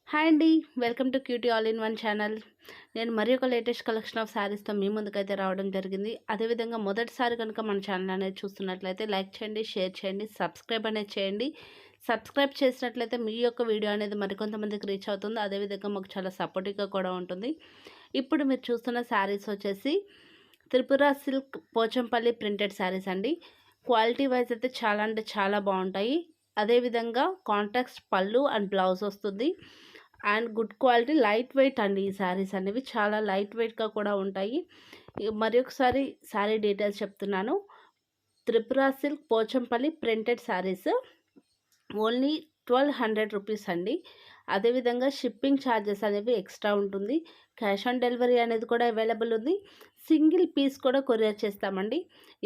Hi అండి. Welcome to QT all in one channel. నేను మరి ఒక లేటెస్ట్ కలెక్షన్ ఆఫ్ శారీస్తో మీ ముందుకైతే రావడం జరిగింది. అదేవిధంగా మొదటిసారి కనుక మన ఛానల్ అనేది చూస్తున్నట్లయితే లైక్ చేయండి, షేర్ చేయండి, సబ్స్క్రైబ్ అనేది చేయండి. సబ్స్క్రైబ్ చేసినట్లయితే మీ యొక్క వీడియో అనేది మరికొంతమందికి రీచ్ అవుతుంది. అదేవిధంగా మాకు చాలా సపోర్టివ్గా కూడా ఉంటుంది. ఇప్పుడు మీరు చూస్తున్న శారీస్ వచ్చేసి త్రిపుర సిల్క్ పోచంపల్లి ప్రింటెడ్ శారీస్ అండి. క్వాలిటీ వైజ్ అయితే చాలా అంటే చాలా బాగుంటాయి. అదేవిధంగా కాంట్రాక్ట్ పళ్ళు అండ్ బ్లౌజ్ వస్తుంది. And good quality, light weight అండి. ఈ శారీస్ అనేవి చాలా లైట్ వెయిట్గా కూడా ఉంటాయి. మరి ఒకసారి శారీ డీటెయిల్స్ చెప్తున్నాను. Tripura silk Pochampally printed saris only 1200 rupees అండి. అదేవిధంగా షిప్పింగ్ ఛార్జెస్ అనేవి ఎక్స్ట్రా ఉంటుంది. క్యాష్ ఆన్ డెలివరీ అనేది కూడా అవైలబుల్ ఉంది. సింగిల్ పీస్ కూడా కొరియర్ చేస్తామండి.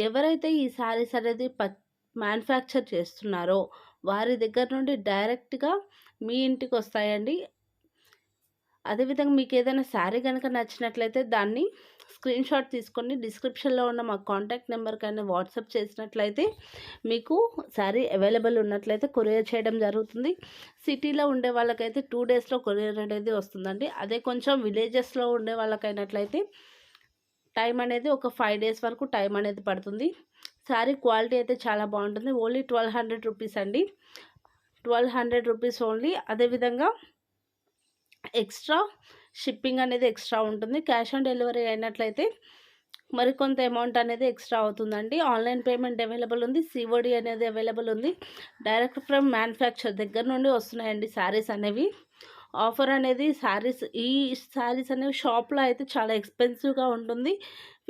ఎవరైతే ఈ శారీస్ అనేది మ్యానుఫ్యాక్చర్ చేస్తున్నారో వారి దగ్గర నుండి డైరెక్ట్గా మీ ఇంటికి వస్తాయండి. అదేవిధంగా మీకు ఏదైనా శారీ కనుక నచ్చినట్లయితే దాన్ని స్క్రీన్ షాట్ తీసుకొని డిస్క్రిప్షన్లో ఉన్న మా కాంటాక్ట్ నెంబర్కి అయినా వాట్సాప్ చేసినట్లయితే మీకు శారీ అవైలబుల్ ఉన్నట్లయితే కొరియర్ చేయడం జరుగుతుంది. సిటీలో ఉండే వాళ్ళకైతే 2 డేస్లో కొరియర్ అనేది వస్తుందండి. అదే కొంచెం విలేజెస్లో ఉండే వాళ్ళకైనట్లయితే టైం అనేది ఒక 5 డేస్ వరకు టైం అనేది పడుతుంది. శారీ క్వాలిటీ అయితే చాలా బాగుంటుంది. ఓన్లీ 1200 రూపీస్ అండి. 1200 రూపీస్ ఓన్లీ. అదేవిధంగా ఎక్స్ట్రా షిప్పింగ్ అనేది ఎక్స్ట్రా ఉంటుంది. క్యాష్ ఆన్ డెలివరీ అయినట్లయితే మరికొంత అమౌంట్ అనేది ఎక్స్ట్రా అవుతుందండి. ఆన్లైన్ పేమెంట్ అవైలబుల్ ఉంది. సిఓడి అనేది అవైలబుల్ ఉంది. డైరెక్ట్ ఫ్రమ్ మ్యానుఫ్యాక్చర్ దగ్గర నుండి వస్తున్నాయండి శారీస్ అనేవి. ఆఫర్ అనేది ఈ శారీస్ అనేవి షాప్లో అయితే చాలా ఎక్స్పెన్సివ్గా ఉంటుంది.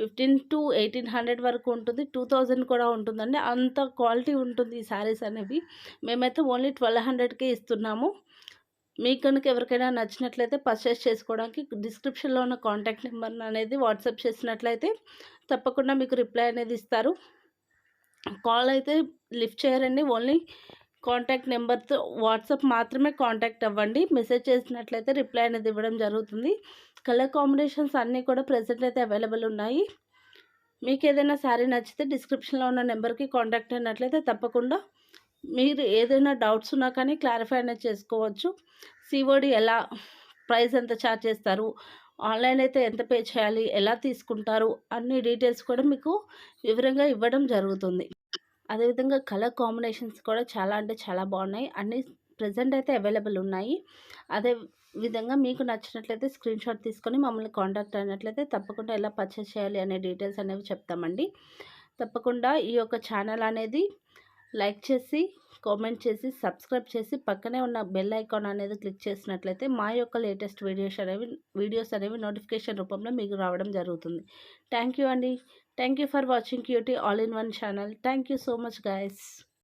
1500 to 1800 వరకు ఉంటుంది. 2000 కూడా ఉంటుందండి. అంత క్వాలిటీ ఉంటుంది ఈ శారీస్ అనేవి. మేమైతే ఓన్లీ 1200కే ఇస్తున్నాము. మీకు కనుక ఎవరికైనా నచ్చినట్లయితే పర్చేస్ చేసుకోవడానికి డిస్క్రిప్షన్లో ఉన్న కాంటాక్ట్ నెంబర్ అనేది వాట్సాప్ చేసినట్లయితే తప్పకుండా మీకు రిప్లై అనేది ఇస్తారు. కాల్ అయితే లిఫ్ట్ చేయరండి. ఓన్లీ కాంటాక్ట్ నెంబర్తో వాట్సాప్ మాత్రమే కాంటాక్ట్ అవ్వండి. మెసేజ్ చేసినట్లయితే రిప్లై అనేది ఇవ్వడం జరుగుతుంది. కలర్ కాంబినేషన్స్ అన్నీ కూడా ప్రెజెంట్ అయితే అవైలబుల్ ఉన్నాయి. మీకు ఏదైనా శారీ నచ్చితే డిస్క్రిప్షన్లో ఉన్న నెంబర్కి కాంటాక్ట్ అయినట్లయితే తప్పకుండా మీరు ఏదైనా డౌట్స్ ఉన్నా కానీ క్లారిఫై అనేది చేసుకోవచ్చు. సిఓడి ఎలా, ప్రైస్ ఎంత ఛార్జ్ చేస్తారు, ఆన్లైన్ అయితే ఎంత పే చేయాలి, ఎలా తీసుకుంటారు, అన్ని డీటెయిల్స్ కూడా మీకు వివరంగా ఇవ్వడం జరుగుతుంది. అదేవిధంగా కలర్ కాంబినేషన్స్ కూడా చాలా అంటే చాలా బాగున్నాయి. అన్నీ ప్రజెంట్ అయితే అవైలబుల్ ఉన్నాయి. అదే విధంగా మీకు నచ్చినట్లయితే స్క్రీన్ షాట్ తీసుకొని మమ్మల్ని కాంటాక్ట్ అయినట్లయితే తప్పకుండా ఎలా పర్చేస్ చేయాలి అనే డీటెయిల్స్ అనేవి చెప్తామండి. తప్పకుండా ఈ యొక్క ఛానల్ అనేది లైక్ చేసి, కామెంట్ చేసి, సబ్స్క్రైబ్ చేసి పక్కనే ఉన్న బెల్ ఐకాన్ అనేది క్లిక్ చేసినట్లయితే మా యొక్క లేటెస్ట్ వీడియోస్ అనేవి నోటిఫికేషన్ రూపంలో మీకు రావడం జరుగుతుంది. థ్యాంక్ యూ అండి. Thank you for watching QT all in one channel. Thank you so much guys.